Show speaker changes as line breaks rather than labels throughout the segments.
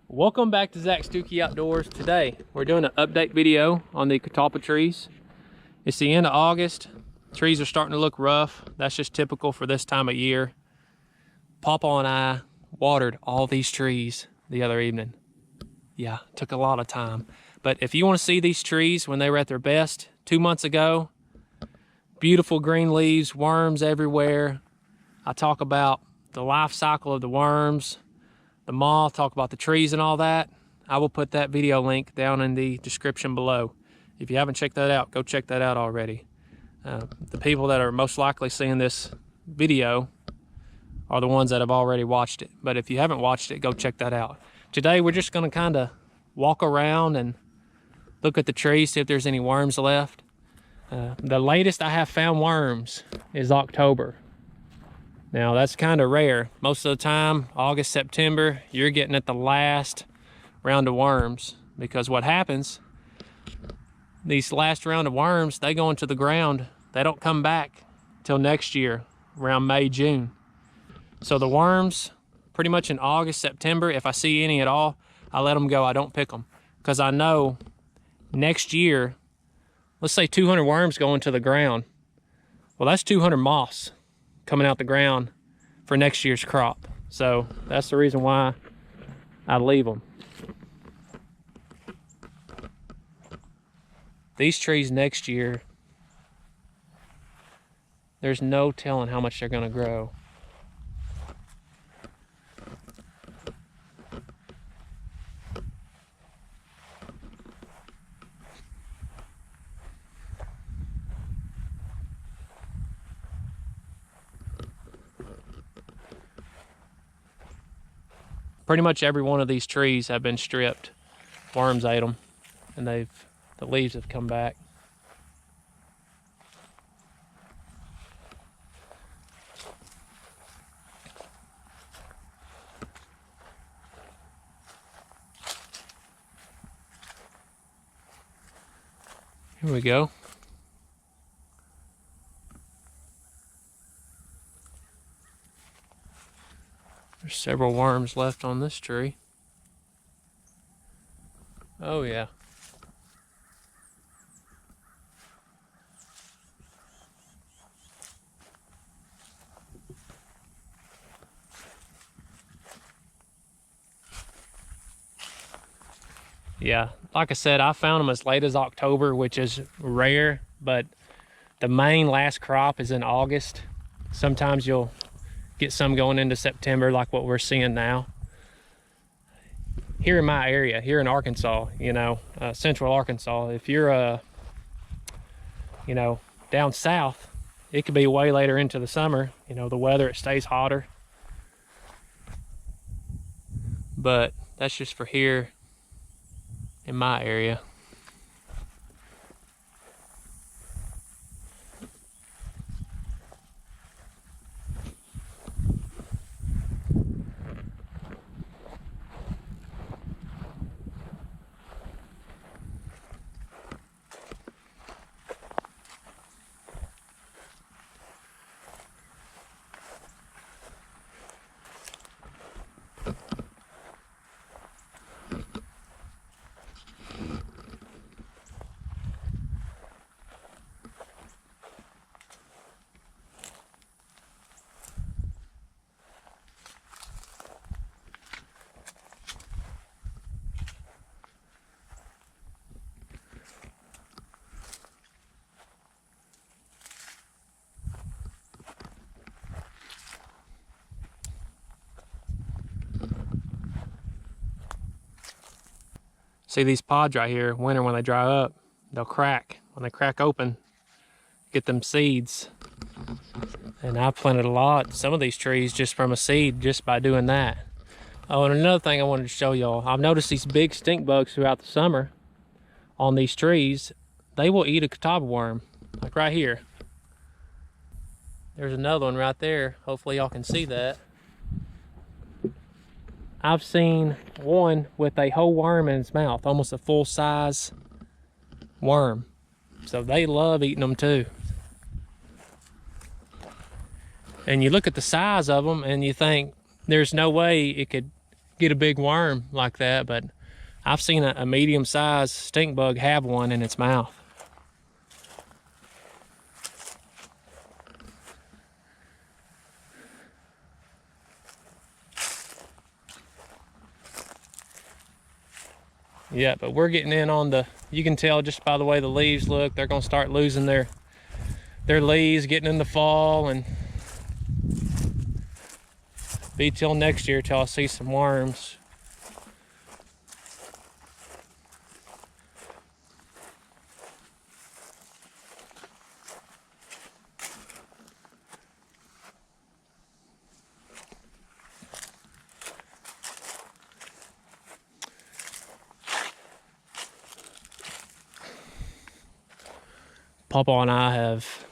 Welcome back to Zach Stuckey Outdoors. Today we're doing an update video on the Catalpa trees. It's the end of August. Trees are starting to look rough. That's just typical for this time of year. Papa and I watered all these trees the other evening. Yeah, took a lot of time. But if you want to see these trees when they were at their best 2 months ago, beautiful green leaves, worms everywhere. I talk about the life cycle of the worms, the moth, talk about the trees and all that. I will put that video link down in the description below. If you haven't checked that out, go check that out already. The people that are most likely seeing this video are the ones that have already watched it. But if you haven't watched it, go check that out. Today we're just gonna kind of walk around and look at the trees, see if there's any worms left. The latest I have found worms is October. Now that's kind of rare. Most of the time, August, September, you're getting at the last round of worms, because what happens, these last round of worms, they go into the ground. They don't come back till next year, around May, June. So the worms, pretty much in August, September, if I see any at all, I let them go. I don't pick them, because I know next year, let's say 200 worms go into the ground. Well, that's 200 moths coming out the ground for next year's crop. So that's the reason why I leave them. These trees next year, there's no telling how much they're gonna grow. Pretty much every one of these trees have been stripped. Worms ate them, and the leaves have come back. Here we go. There's several worms left on this tree. Oh yeah. Yeah, like I said, I found them as late as October, which is rare, but the main last crop is in August. Sometimes you'll get some going into September, like what we're seeing now. Here in my area, here in Arkansas, you know, central Arkansas, if you're, you know, down south, it could be way later into the summer. You know, the weather, it stays hotter. But that's just for here in my area. See these pods right here, winter when they dry up, they'll crack. When they crack open, get them seeds. And I planted a lot, some of these trees just from a seed, just by doing that. Oh, and another thing I wanted to show y'all, I've noticed these big stink bugs throughout the summer on these trees. They will eat a Catalpa worm, like right here. There's another one right there. Hopefully y'all can see that. I've seen one with a whole worm in its mouth, almost a full-size worm. So they love eating them too. And you look at the size of them and you think there's no way it could get a big worm like that, but I've seen a medium-sized stink bug have one in its mouth. Yeah, but we're getting in on the, you can tell just by the way the leaves look, they're gonna start losing their leaves, getting in the fall, and be till next year till I see some worms. Papa and I have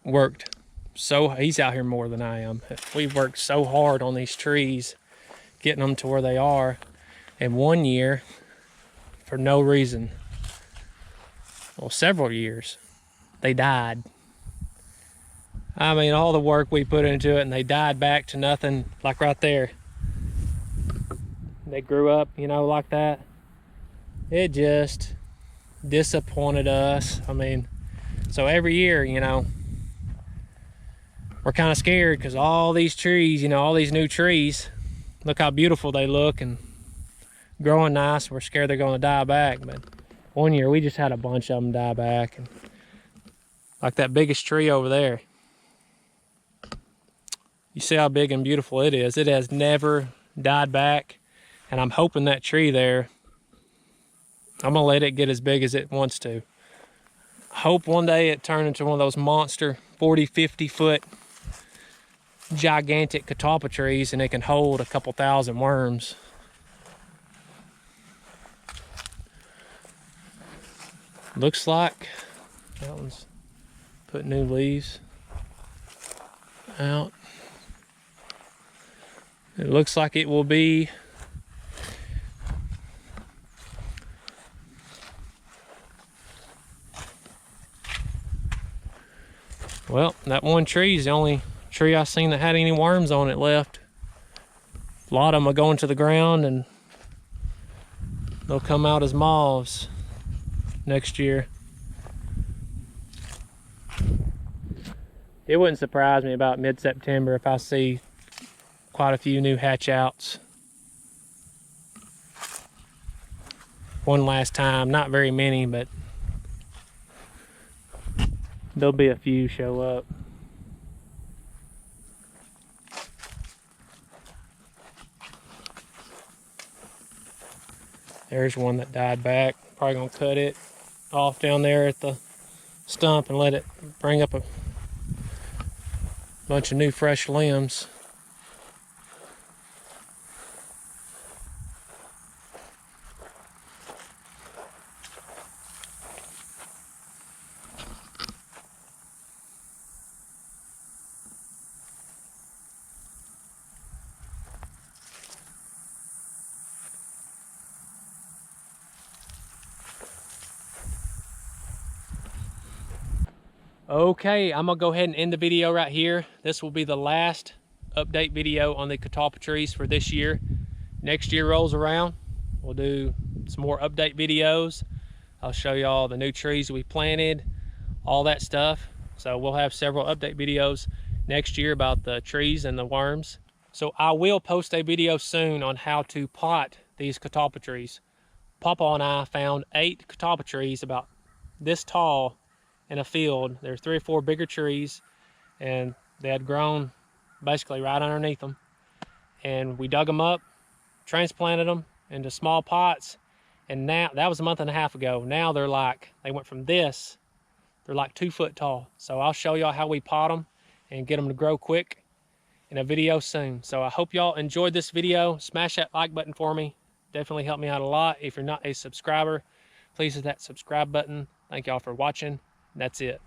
worked so, he's out here more than I am. We've worked so hard on these trees, getting them to where they are. And one year, for no reason, well, several years, they died. I mean, all the work we put into it, and they died back to nothing, like right there. They grew up, you know, like that. It just disappointed us. I mean, so every year, you know, we're kind of scared because all these trees, you know, all these new trees, look how beautiful they look and growing nice. We're scared they're going to die back. But one year we just had a bunch of them die back. And like that biggest tree over there. You see how big and beautiful it is. It has never died back. And I'm hoping that tree there, I'm gonna let it get as big as it wants to. Hope one day it turns into one of those monster 40, 50 foot gigantic catalpa trees and it can hold a couple thousand worms. Looks like that one's put new leaves out. It looks like it will be well, that one tree is the only tree I've seen that had any worms on it left. A lot of them are going to the ground and they'll come out as moths next year. It wouldn't surprise me about mid-September if I see quite a few new hatch outs. One last time, not very many, but there'll be a few show up. There's one that died back. Probably gonna cut it off down there at the stump and let it bring up a bunch of new fresh limbs. Okay, I'm gonna go ahead and end the video right here. This will be the last update video on the catalpa trees for this year. Next year rolls around, we'll do some more update videos. I'll show you all the new trees we planted, all that stuff. So we'll have several update videos next year about the trees and the worms. So I will post a video soon on how to pot these catalpa trees. Papa and I found 8 catalpa trees about this tall in a field. There's 3 or 4 bigger trees and they had grown basically right underneath them. And we dug them up, transplanted them into small pots. And now, that was a month and a half ago. Now they're like, they went from this, they're like 2 foot tall. So I'll show y'all how we pot them and get them to grow quick in a video soon. So I hope y'all enjoyed this video. Smash that like button for me. Definitely help me out a lot. If you're not a subscriber, please hit that subscribe button. Thank y'all for watching. That's it.